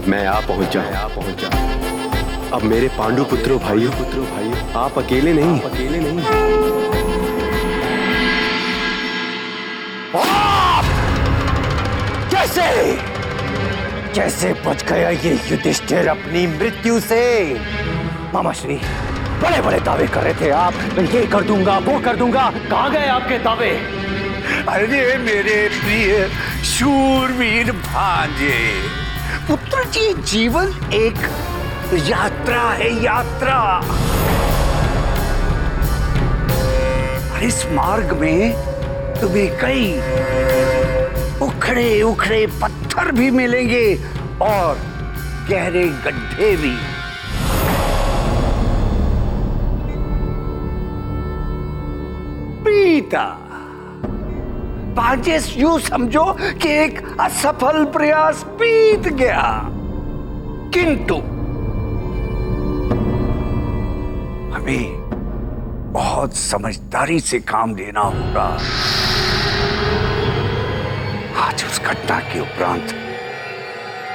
मैं आ पहुंचा। अब मेरे पांडु पुत्रों भाइयों, आप अकेले नहीं। कैसे बच गया ये युधिष्ठिर अपनी मृत्यु से? मामाश्री, बड़े बड़े दावे कर रहे थे आप, मैं ये कर दूंगा वो कर दूंगा, कहां गए आपके दावे? अरे मेरे प्रिय शूरवीर भांजे, पुत्र जी, जीवन एक यात्रा है, यात्रा। और इस मार्ग में तुम्हें कई उखड़े उखड़े पत्थर भी मिलेंगे और गहरे गड्ढे भी। पीता भांजे, यूं समझो कि एक असफल प्रयास बीत गया, किंतु हमें बहुत समझदारी से काम लेना होगा। आज उस घटना के उपरांत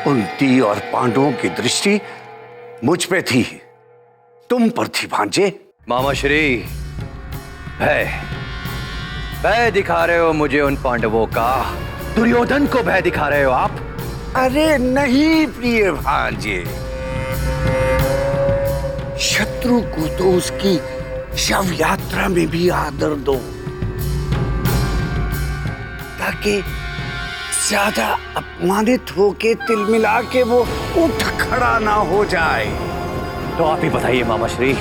कुंती और पांडवों की दृष्टि मुझ पे थी, तुम पर थी भांजे। मामाश्री, भय दिखा रहे हो मुझे उन पांडवों का? दुर्योधन को भय दिखा रहे हो आप? अरे नहीं प्रिय भांजे, शत्रु को तो उसकी शव यात्रा में भी आदर दो, ताकि ज्यादा अपमानित होके तिलमिला के वो उठ खड़ा ना हो जाए। तो आप ही बताइए मामाश्री,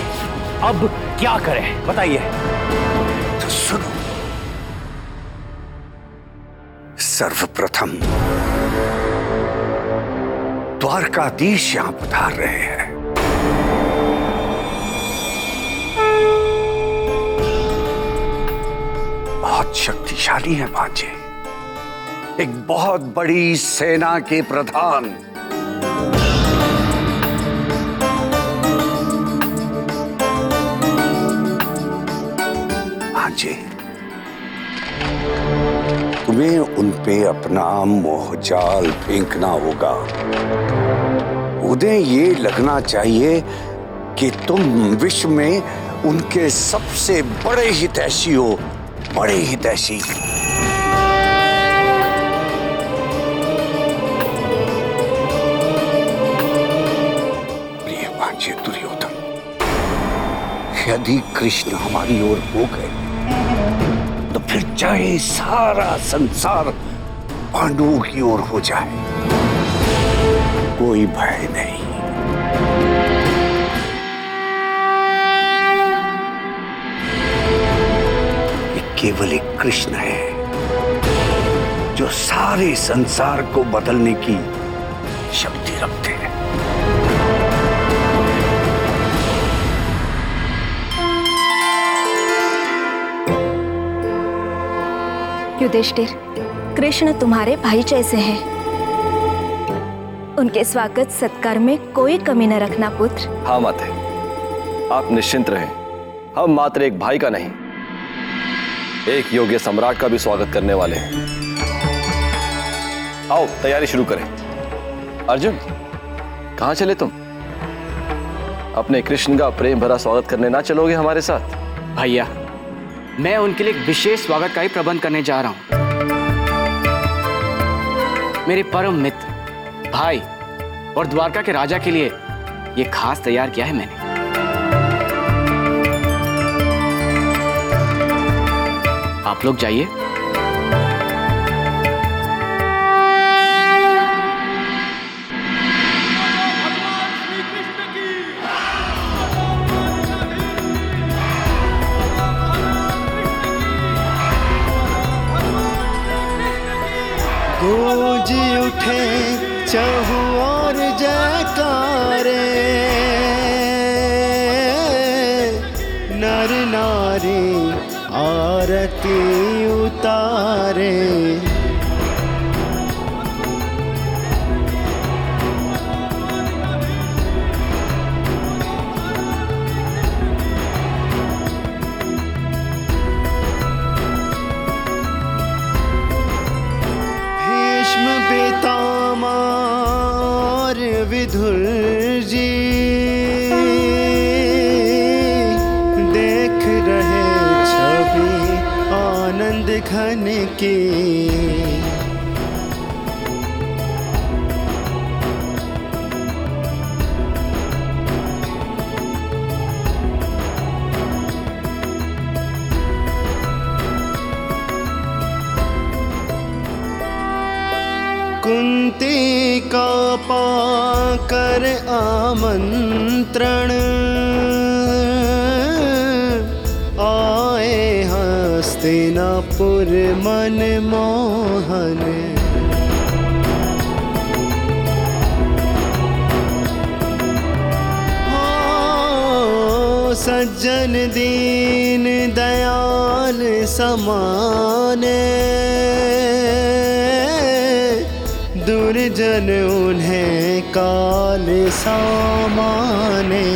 अब क्या करें, बताइए। तो सुनो, सर्वप्रथम द्वारकाधीश यहां पधार रहे हैं। बहुत शक्तिशाली हैं भांजे, एक बहुत बड़ी सेना के प्रधान। भांजे, तुम्हें उन पे अपना मोहजाल फेंकना होगा। उन्हें ये लगना चाहिए कि तुम विश्व में उनके सबसे बड़े हितैषी हो, बड़े हितैषी। प्रिय भांजे दुर्योधन, यदि कृष्ण हमारी ओर हो गए तो फिर चाहे सारा संसार पांडवों की ओर हो जाए, कोई भय नहीं। केवल एक कृष्ण है जो सारे संसार को बदलने की शक्ति रखते हैं। युधिष्ठिर, कृष्ण तुम्हारे भाई जैसे हैं। उनके स्वागत सत्कार में कोई कमी न रखना पुत्र। हाँ माते, आप निश्चिंत रहें, हम मात्र एक भाई का नहीं, एक योग्य सम्राट का भी स्वागत करने वाले हैं। आओ तैयारी शुरू करें। अर्जुन, कहां चले तुम? अपने कृष्ण का प्रेम भरा स्वागत करने ना चलोगे हमारे साथ? भैया, मैं उनके लिए एक विशेष स्वागत का ही प्रबंध करने जा रहा हूं। मेरे परम मित्र, भाई और द्वारका के राजा के लिए यह खास तैयार किया है मैंने। आप लोग जाइए। गूंज उठे चहुं ओर जयकारे, नर नारी आरती उतारे। भीष्म पितामह विधुर जी देख रहे छवि आनंद घन की। कुंती का पाकर आमंत्रण आए हस्तिनापुर मनमोहन। हो सज्जन दीन दयाल समाने, दुर्जन उन्हें काल सामाने।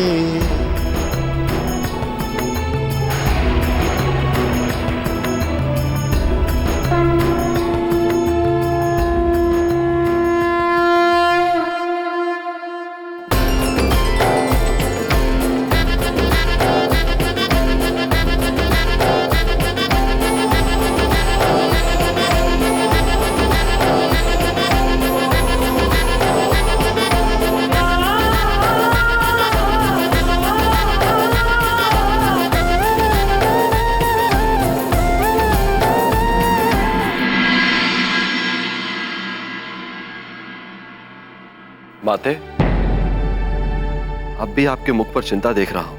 माते, अब भी आपके मुख पर चिंता देख रहा हूं।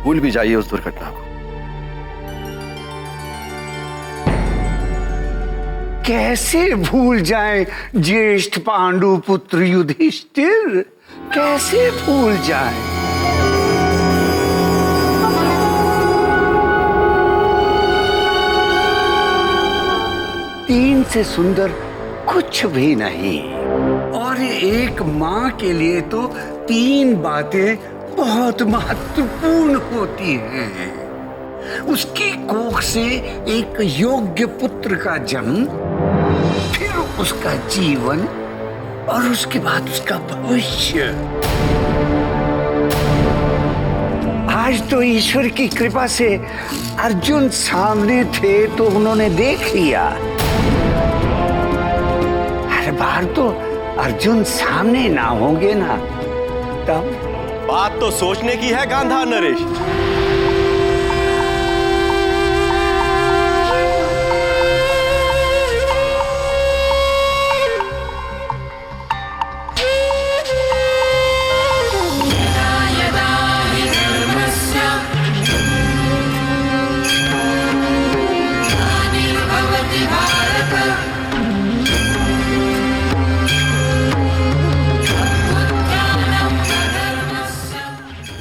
भूल भी जाइए उस दुर्घटना को। कैसे भूल जाएं ज्येष्ठ पांडु पुत्र युधिष्ठिर, कैसे भूल जाएं? 3 से सुंदर कुछ भी नहीं। और एक माँ के लिए तो 3 बातें बहुत महत्वपूर्ण होती हैं। उसकी कोख से एक योग्य पुत्र का जन्म, फिर उसका जीवन और उसके बाद उसका भविष्य। आज तो ईश्वर की कृपा से अर्जुन सामने थे तो उन्होंने देख लिया। हर बार तो अर्जुन सामने ना होंगे ना, तब बात तो सोचने की है गांधार नरेश।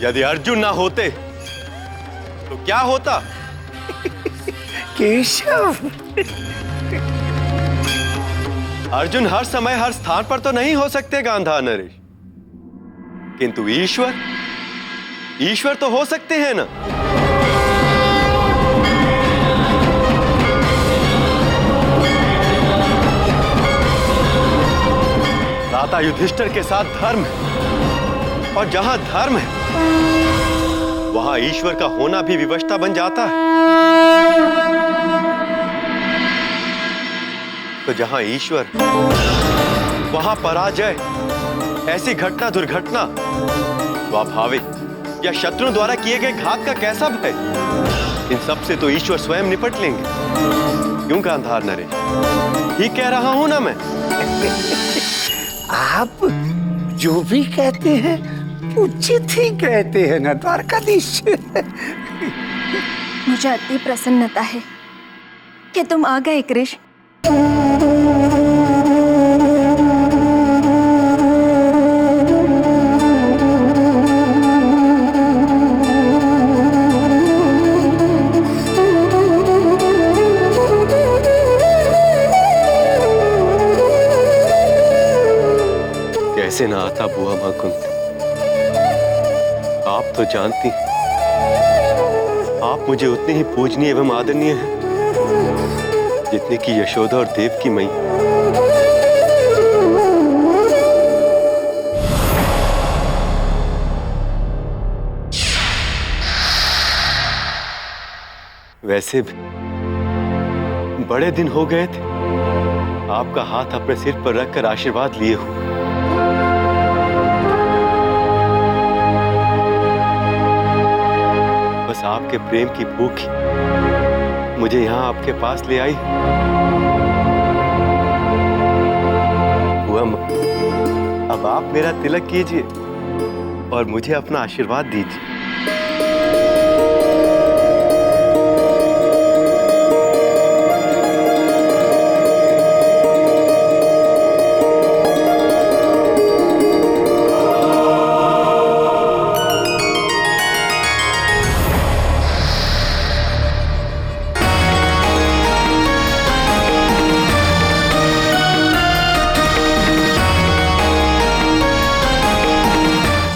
यदि अर्जुन ना होते तो क्या होता? केशव, अर्जुन हर समय हर स्थान पर तो नहीं हो सकते गांधार नरेश, किंतु ईश्वर तो हो सकते हैं ना। दाता युधिष्ठिर के साथ धर्म है, और जहां धर्म है वहां ईश्वर का होना भी विवशता बन जाता है। तो जहां ईश्वर वहां पराजय, ऐसी घटना दुर्घटना स्वाभाविक या शत्रुओं द्वारा किए गए घात का कैसा भय? इन सब से तो ईश्वर स्वयं निपट लेंगे। क्यों गांधार नरेश, ठीक कह रहा हूं ना मैं? आप जो भी कहते हैं उचित ही कहते हैं ना द्वारकाधीश। मुझे अति प्रसन्नता है कि तुम आ गए कृष्ण। कैसे ना आता बुआ मां कुंती, आप तो जानती, आप मुझे उतनी ही पूजनीय एवं आदरणीय हैं जितने की यशोदा और देव की मई। वैसे भी बड़े दिन हो गए थे आपका हाथ अपने सिर पर रखकर आशीर्वाद लिए हूं। बस आपके प्रेम की भूख ही मुझे यहां आपके पास ले आई। अब आप मेरा तिलक कीजिए और मुझे अपना आशीर्वाद दीजिए।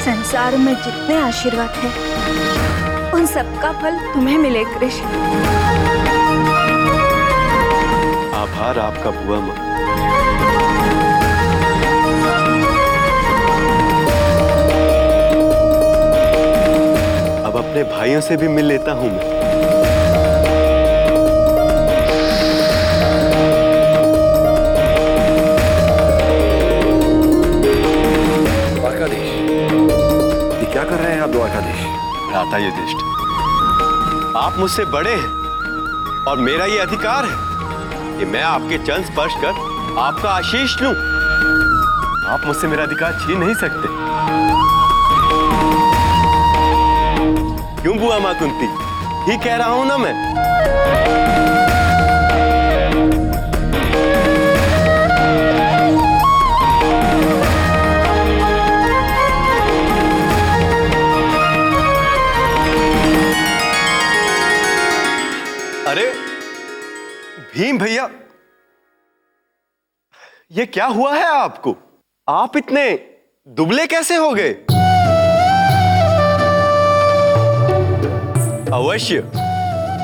संसार में जितने आशीर्वाद है उन सबका फल तुम्हें मिले कृष्ण। आभार आपका बुआ माँ। अब अपने भाइयों से भी मिल लेता हूं मैं। क्या कर रहे हैं आप द्वारकाधीश? भ्राता युधिष्ठिर, आप मुझसे बड़े हैं और मेरा ये अधिकार है कि मैं आपके चरण स्पर्श कर आपका आशीष लूं। आप मुझसे मेरा अधिकार छीन नहीं सकते। क्यों बुआ मां कुंती? ठीक कह रहा हूं ना मैं? अरे भीम भैया, ये क्या हुआ है आपको? आप इतने दुबले कैसे हो गए? अवश्य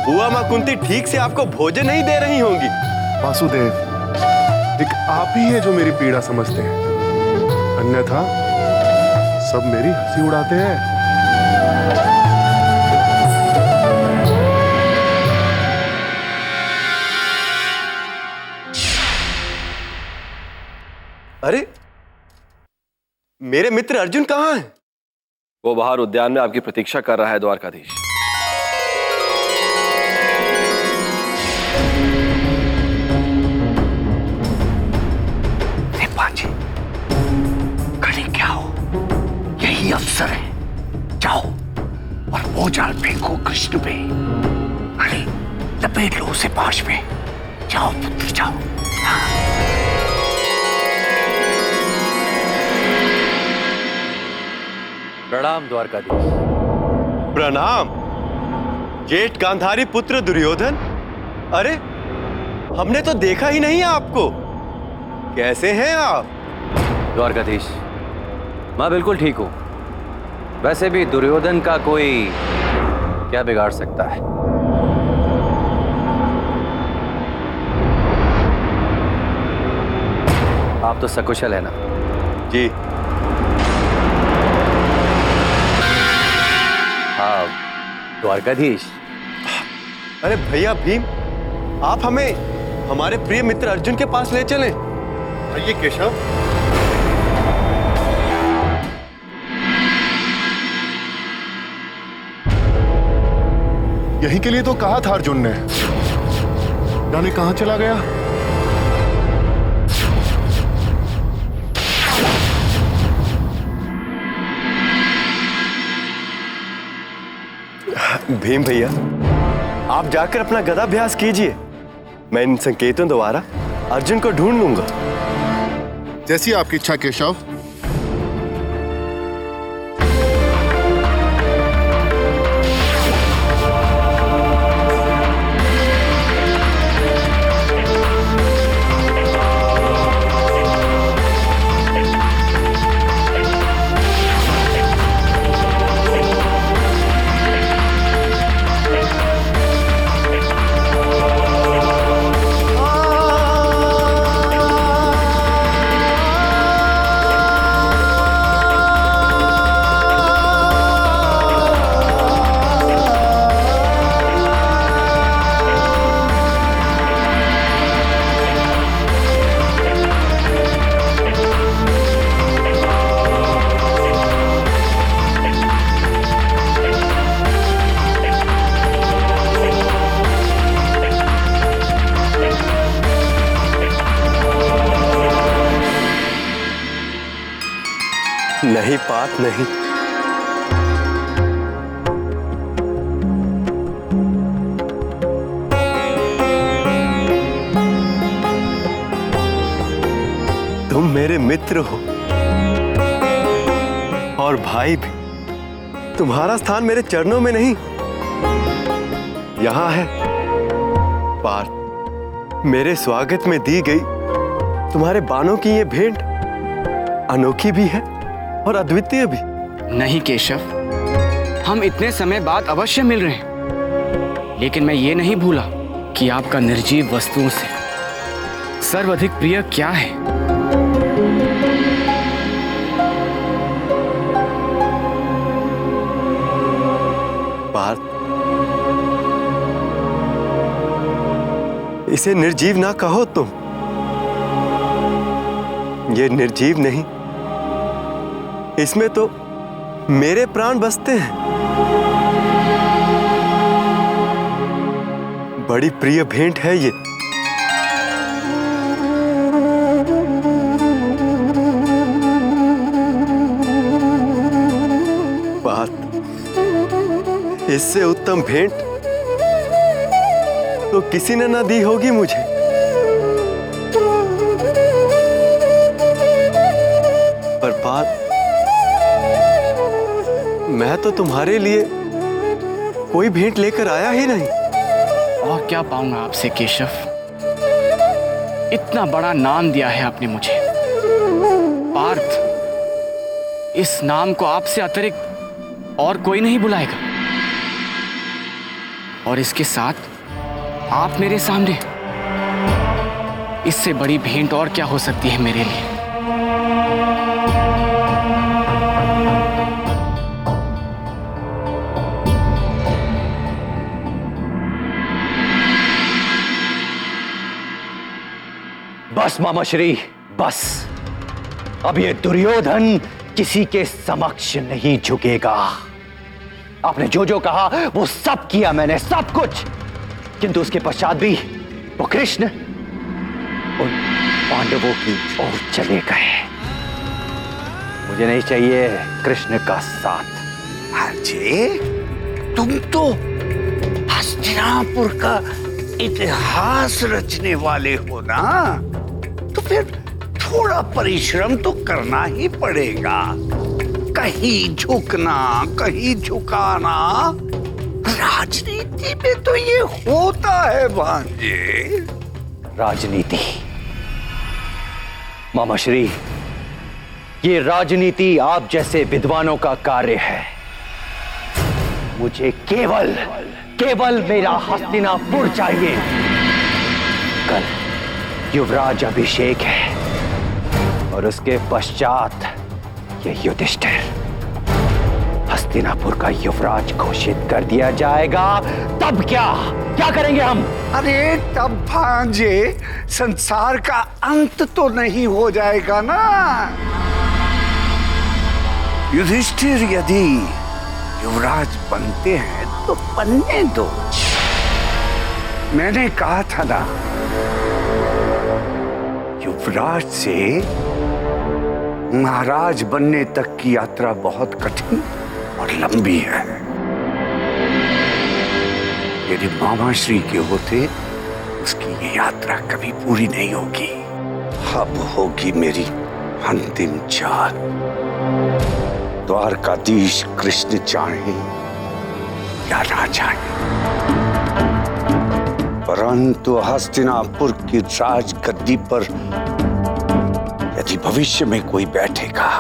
बुआ मां कुंती ठीक से आपको भोजन नहीं दे रही होंगी। वासुदेव, एक आप ही है जो मेरी पीड़ा समझते हैं, अन्यथा सब मेरी हंसी उड़ाते हैं। अरे मेरे मित्र अर्जुन कहाँ हैं? वो बाहर उद्यान में आपकी प्रतीक्षा कर रहा है द्वारकाधीश। पांचे, खड़े क्या हो? यही अवसर है, जाओ और वो जाल फेंको कृष्ण पे। अरे लपेट लो उसे पाश में। जाओ पुत्र जाओ। प्रणाम द्वारकाधीश। प्रणाम जेठ गांधारी पुत्र दुर्योधन। अरे हमने तो देखा ही नहीं आपको। कैसे हैं आप? द्वारकाधीश, मैं बिल्कुल ठीक हूं। वैसे भी दुर्योधन का कोई क्या बिगाड़ सकता है? आप तो सकुशल है ना? जी हाँ द्वारकाधीश। अरे भैया भीम, आप हमें हमारे प्रिय मित्र अर्जुन के पास ले चलें। आइए केशव। यहीं के लिए तो कहा था अर्जुन ने, जाने कहां चला गया। भीम भैया, आप जाकर अपना गदाभ्यास कीजिए। मैं इन संकेतों द्वारा अर्जुन को ढूंढ लूंगा। जैसी आपकी इच्छा केशव। नहीं पार्थ, नहीं। तुम मेरे मित्र हो और भाई भी। तुम्हारा स्थान मेरे चरणों में नहीं, यहां है। पार्थ, मेरे स्वागत में दी गई तुम्हारे बाणों की ये भेंट अनोखी भी है और अद्वितीय भी। नहीं केशव, हम इतने समय बाद अवश्य मिल रहे हैं, लेकिन मैं ये नहीं भूला कि आपका निर्जीव वस्तुओं से सर्वाधिक प्रिय क्या है। पार्थ, इसे निर्जीव ना कहो तुम। ये निर्जीव नहीं, इसमें तो मेरे प्राण बसते हैं। बड़ी प्रिय भेंट है ये। पार्थ, इससे उत्तम भेंट तो किसी ने ना दी होगी मुझे। पर पार्थ, मैं तो तुम्हारे लिए कोई भेंट लेकर आया ही नहीं। और क्या पाऊंगा आपसे केशव? इतना बड़ा नाम दिया है आपने मुझे पार्थ। इस नाम को आपसे अतिरिक्त और कोई नहीं बुलाएगा। और इसके साथ आप मेरे सामने, इससे बड़ी भेंट और क्या हो सकती है मेरे लिए? बस मामाश्री, बस। अब ये दुर्योधन किसी के समक्ष नहीं झुकेगा। आपने जो जो कहा वो सब किया मैंने, सब कुछ। किंतु उसके पश्चात भी वो कृष्ण उन पांडवों की ओर चले गए। मुझे नहीं चाहिए कृष्ण का साथ। अजय, तुम तो हस्तिनापुर का इतिहास रचने वाले हो ना, तो फिर थोड़ा परिश्रम तो करना ही पड़ेगा। कहीं झुकना, कहीं झुकाना, राजनीति में तो ये होता है भांजे। राजनीति मामाश्री, ये राजनीति आप जैसे विद्वानों का कार्य है। मुझे केवल केवल मेरा हस्तिनापुर चाहिए। कल युवराज अभिषेक है और उसके पश्चात ये युधिष्ठिर हस्तिनापुर का युवराज घोषित कर दिया जाएगा। तब क्या करेंगे हम? अरे तब भांजे संसार का अंत तो नहीं हो जाएगा ना। युधिष्ठिर यदि युवराज बनते हैं तो बनने दो। मैंने कहा था ना, युवराज से महाराज बनने तक की यात्रा बहुत कठिन और लंबी है। यदि मामाश्री के होते, उसकी ये यात्रा कभी पूरी नहीं होगी। अब होगी मेरी अंतिम चाल। द्वारकाधीश कृष्ण चाहे या ना चाहे, परंतु हस्तिनापुर की राजगद्दी पर यदि भविष्य में कोई बैठेगा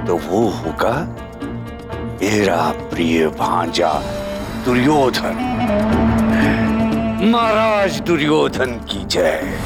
तो वो होगा मेरा प्रिय भांजा दुर्योधन। महाराज दुर्योधन की जय।